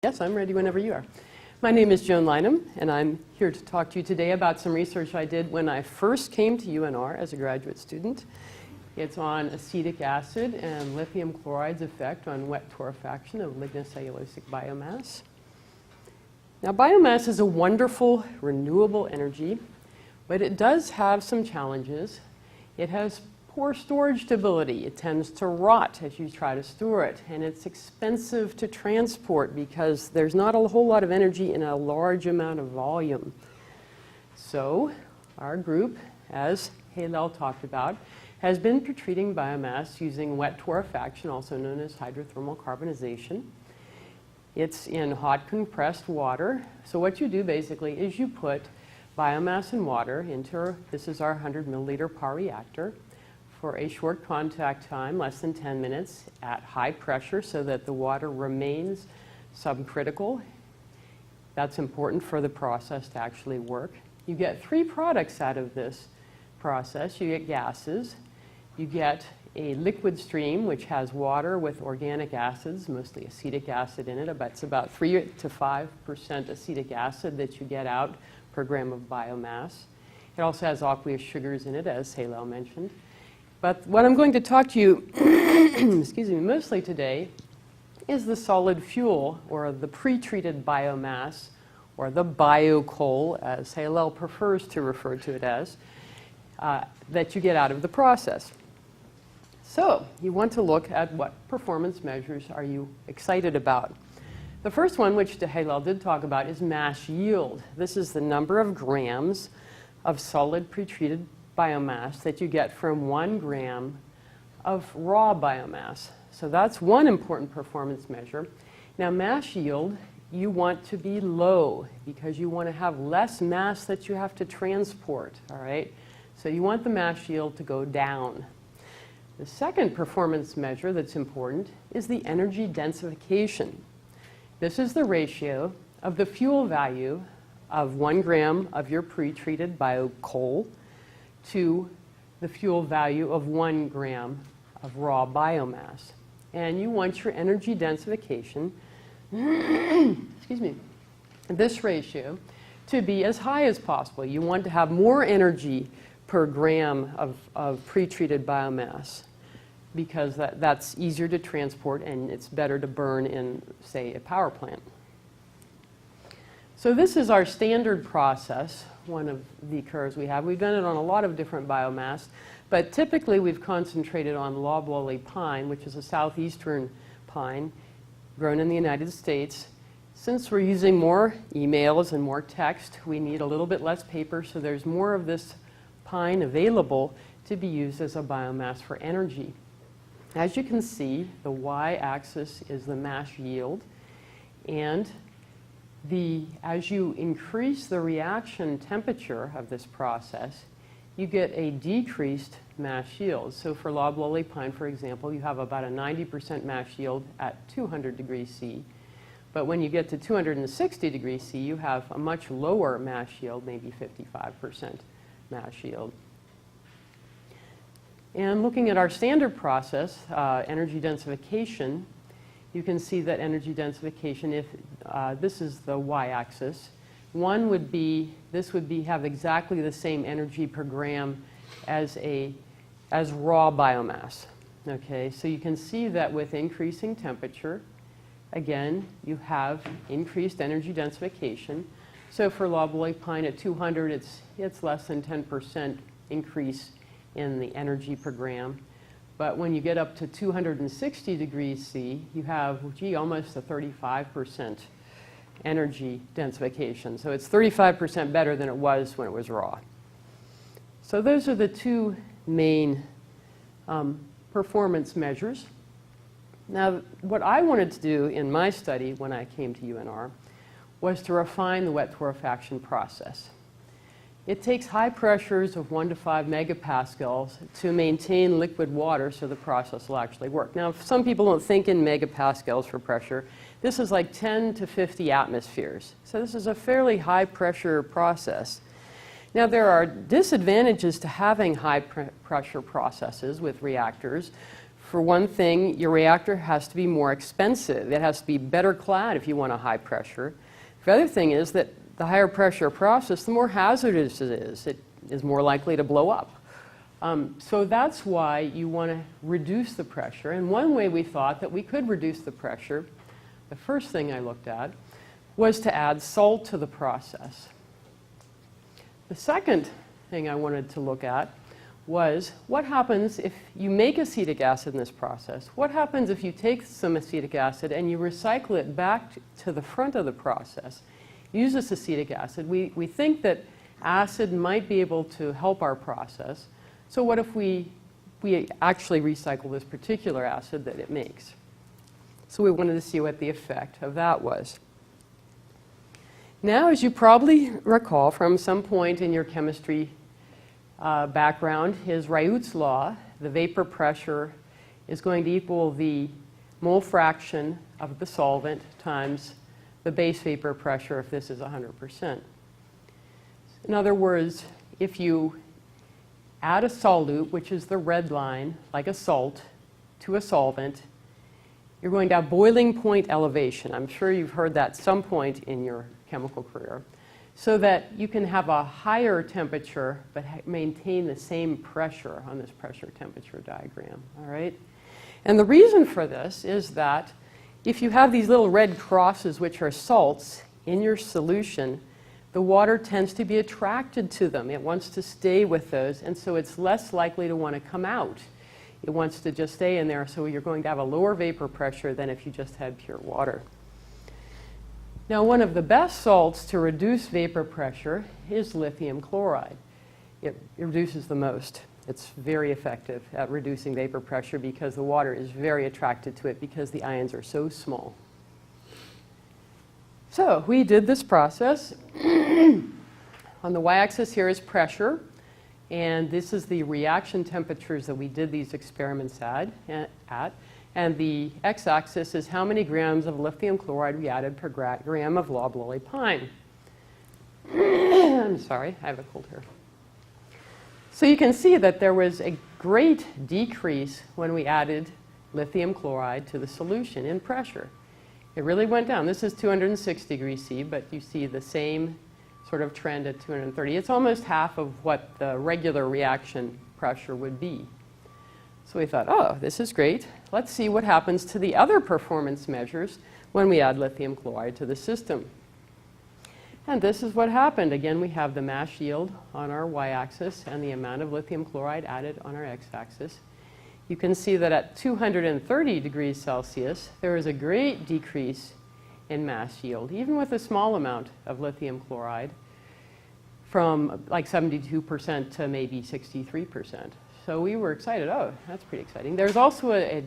Yes, I'm ready whenever you are. My name is Joan Lynham, and I'm here to talk to you today about some research I did when I first came to UNR as a graduate student. It's on acetic acid and lithium chloride's effect on wet torrefaction of lignocellulosic biomass. Now, biomass is a wonderful, renewable energy, but it does have some challenges. It has poor storage stability. It tends to rot as you try to store it, and it's expensive to transport because there's not a whole lot of energy in a large amount of volume. So our group, as Hallel talked about, has been treating biomass using wet torrefaction, also known as hydrothermal carbonization. It's in hot compressed water. So what you do basically is you put biomass and water into, this is our 100 milliliter PAR reactor, for a short contact time, less than 10 minutes, at high pressure so that the water remains subcritical. That's important for the process to actually work. You get three products out of this process. You get gases, you get a liquid stream which has water with organic acids, mostly acetic acid in it. It's about 3 to 5% acetic acid that you get out per gram of biomass. It also has aqueous sugars in it, as Hallel mentioned. But what I'm going to talk to you excuse me, mostly today is the solid fuel, or the pre-treated biomass, or the biocoal, as Hallel prefers to refer to it as, that you get out of the process. So you want to look at what performance measures are you excited about. The first one, which Hallel did talk about, is mass yield. This is the number of grams of solid pre-treated biomass that you get from 1 gram of raw biomass. So that's one important performance measure. Now, mass yield, you want to be low because you want to have less mass that you have to transport, all right? So you want the mass yield to go down. The second performance measure that's important is the energy densification. This is the ratio of the fuel value of 1 gram of your pre-treated biocoal to the fuel value of 1 gram of raw biomass. And you want your energy densification, excuse me, this ratio to be as high as possible. You want to have more energy per gram of pre-treated biomass because that's easier to transport and it's better to burn in, say, a power plant. So this is our standard process, one of the curves we have. We've done it on a lot of different biomass, but typically we've concentrated on loblolly pine, which is a southeastern pine grown in the United States. Since we're using more emails and more text, we need a little bit less paper, so there's more of this pine available to be used as a biomass for energy. As you can see, the y-axis is the mass yield, and as you increase the reaction temperature of this process, you get a decreased mass yield. So for loblolly pine, for example, you have about a 90% mass yield at 200 degrees C. But when you get to 260 degrees C, you have a much lower mass yield, maybe 55% mass yield. And looking at our standard process, energy densification, you can see that energy densification, if this is the y-axis, one would be, this would be have exactly the same energy per gram as raw biomass. Okay, so you can see that with increasing temperature, again, you have increased energy densification. So for loblolly pine at 200, it's less than 10% increase in the energy per gram. But when you get up to 260 degrees C, you have, almost a 35% energy densification. So it's 35% better than it was when it was raw. So those are the two main performance measures. Now, what I wanted to do in my study when I came to UNR was to refine the wet torrefaction process. It takes high pressures of 1 to 5 megapascals to maintain liquid water so the process will actually work. Now, some people don't think in megapascals for pressure. This is like 10 to 50 atmospheres. So this is a fairly high pressure process. Now, there are disadvantages to having high pressure processes with reactors. for one thing, your reactor has to be more expensive. It has to be better clad if you want a high pressure. The other thing is that the higher pressure process, the more hazardous it is. It is more likely to blow up. So that's why you want to reduce the pressure. And one way we thought that we could reduce the pressure, the first thing I looked at, was to add salt to the process. The second thing I wanted to look at was what happens if you make acetic acid in this process? What happens if you take some acetic acid and you recycle it back to the front of the process? Use this acetic acid. We think that acid might be able to help our process. So what if we actually recycle this particular acid that it makes? So we wanted to see what the effect of that was. Now, as you probably recall from some point in your chemistry background, is Raoult's law. The vapor pressure is going to equal the mole fraction of the solvent times the base vapor pressure if this is 100%. In other words, if you add a solute, which is the red line, like a salt, to a solvent, you're going to have boiling point elevation. I'm sure you've heard that at some point in your chemical career. So that you can have a higher temperature but maintain the same pressure on this pressure temperature diagram. All right? And the reason for this is that if you have these little red crosses, which are salts, in your solution, the water tends to be attracted to them. It wants to stay with those, and so it's less likely to want to come out. It wants to just stay in there, so you're going to have a lower vapor pressure than if you just had pure water. Now, one of the best salts to reduce vapor pressure is lithium chloride. It reduces the most. It's very effective at reducing vapor pressure because the water is very attracted to it because the ions are so small. So we did this process. On the y-axis here is pressure, and this is the reaction temperatures that we did these experiments at. And the x-axis is how many grams of lithium chloride we added per gram of loblolly pine. I'm sorry, I have a cold here. So you can see that there was a great decrease when we added lithium chloride to the solution in pressure. It really went down. This is 206 degrees C, but you see the same sort of trend at 230. It's almost half of what the regular reaction pressure would be. So we thought, oh, this is great. Let's see what happens to the other performance measures when we add lithium chloride to the system. And this is what happened. Again, we have the mass yield on our y-axis and the amount of lithium chloride added on our x-axis. You can see that at 230 degrees Celsius, there is a great decrease in mass yield, even with a small amount of lithium chloride, from like 72% to maybe 63%. So we were excited. Oh, that's pretty exciting. There's also a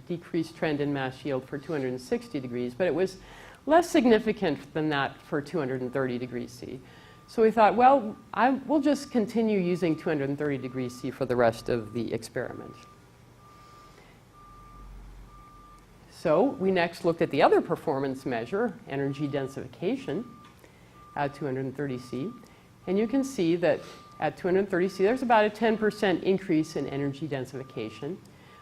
decreased trend in mass yield for 260 degrees, but it was less significant than that for 230 degrees C. So we thought, well, we'll just continue using 230 degrees C for the rest of the experiment. So we next looked at the other performance measure, energy densification, at 230 C. And you can see that at 230 C, there's about a 10% increase in energy densification.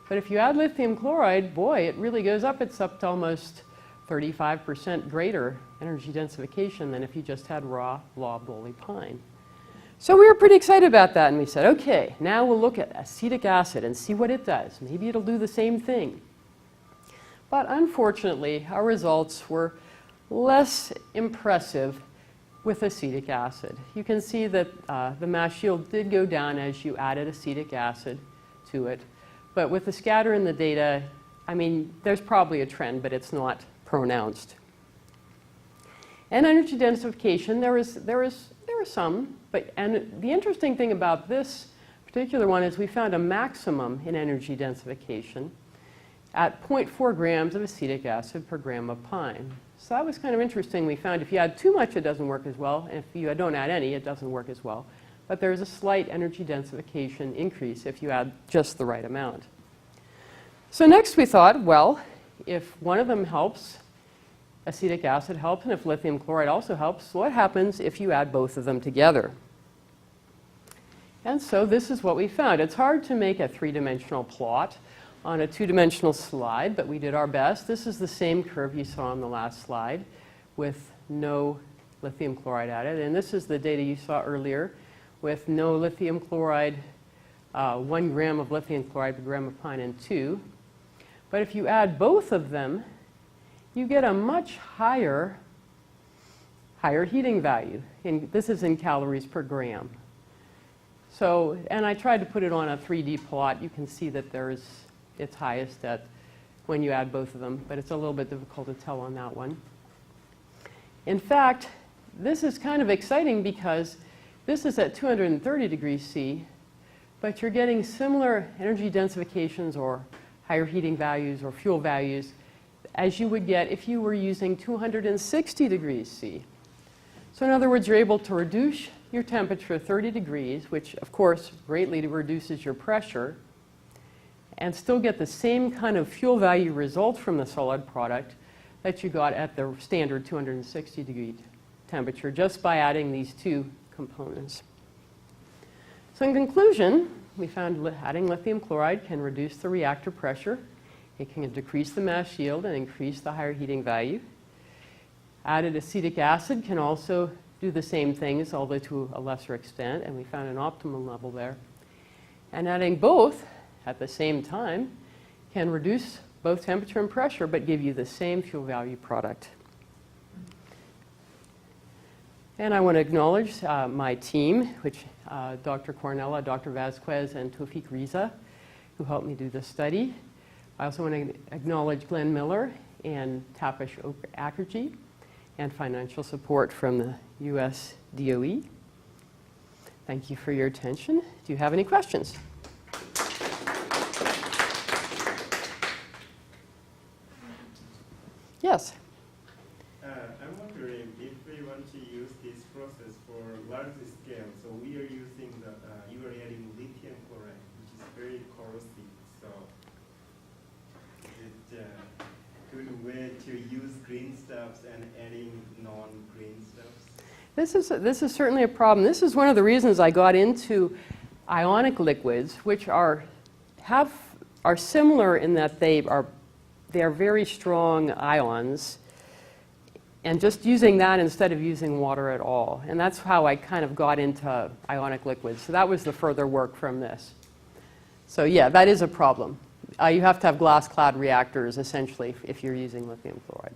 But if you add lithium chloride, boy, it really goes up. It's up to almost 35% greater energy densification than if you just had raw loblolly pine. So we were pretty excited about that, and we said, okay, now we'll look at acetic acid and see what it does. Maybe it'll do the same thing. But unfortunately, our results were less impressive with acetic acid. You can see that the mass yield did go down as you added acetic acid to it. But with the scatter in the data, I mean, there's probably a trend, but it's not pronounced. And energy densification, there are some, and the interesting thing about this particular one is we found a maximum in energy densification at 0.4 grams of acetic acid per gram of pine. So that was kind of interesting. We found if you add too much, it doesn't work as well. And if you don't add any, it doesn't work as well. But there's a slight energy densification increase if you add just the right amount. So next we thought, well, if one of them helps, acetic acid helps, and if lithium chloride also helps, what happens if you add both of them together? And so this is what we found. It's hard to make a three-dimensional plot on a two-dimensional slide, but we did our best. This is the same curve you saw on the last slide with no lithium chloride added. And this is the data you saw earlier with no lithium chloride, 1 gram of lithium chloride per gram of pine and 2. But if you add both of them, you get a much higher heating value. And this is in calories per gram. So, and I tried to put it on a 3D plot. You can see that it's highest at when you add both of them, but it's a little bit difficult to tell on that one. In fact, this is kind of exciting because this is at 230 degrees C, but you're getting similar energy densifications or higher heating values or fuel values as you would get if you were using 260 degrees C. So in other words, you're able to reduce your temperature 30 degrees, which of course greatly reduces your pressure, and still get the same kind of fuel value result from the solid product that you got at the standard 260 degree temperature just by adding these two components. So in conclusion, we found adding lithium chloride can reduce the reactor pressure. It can decrease the mass yield and increase the higher heating value. Added acetic acid can also do the same things, although to a lesser extent, and we found an optimum level there. And adding both at the same time can reduce both temperature and pressure, but give you the same fuel value product. And I want to acknowledge my team, which Dr. Cornella, Dr. Vasquez, and Tawfiq Riza, who helped me do this study. I also want to acknowledge Glenn Miller and Tapish Akkerjee, and financial support from the U.S. DOE. Thank you for your attention. Do you have any questions? Yes? I'm wondering if we want to use this process for large scale. So we are using you are adding lithium chloride, which is very corrosive. So is it a good way to use green stuffs and adding non-green stuffs? This is certainly a problem. This is one of the reasons I got into ionic liquids, which are similar in that they are very strong ions, and just using that instead of using water at all. And that's how I kind of got into ionic liquids. So that was the further work from this. So yeah, that is a problem. You have to have glass-clad reactors, essentially, if you're using lithium chloride.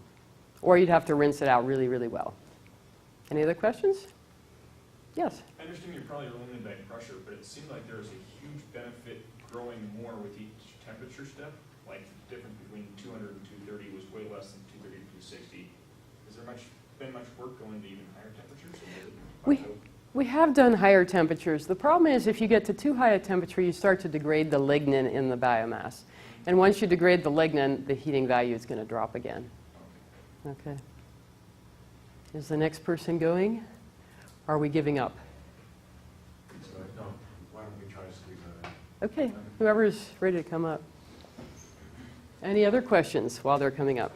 Or you'd have to rinse it out really, really well. Any other questions? Yes? I understand you're probably limited by pressure, but it seemed like there was a huge benefit growing more with each temperature step. Like the difference between 200 and 230 was way less than 230 to 260. Has there been much work going to even higher temperatures? We have done higher temperatures. The problem is if you get to too high a temperature, you start to degrade the lignin in the biomass. And once you degrade the lignin, the heating value is going to drop again. Okay. Is the next person going? Are we giving up? No. Why don't we try to squeeze that in? Okay. Whoever's ready to come up. Any other questions while they're coming up?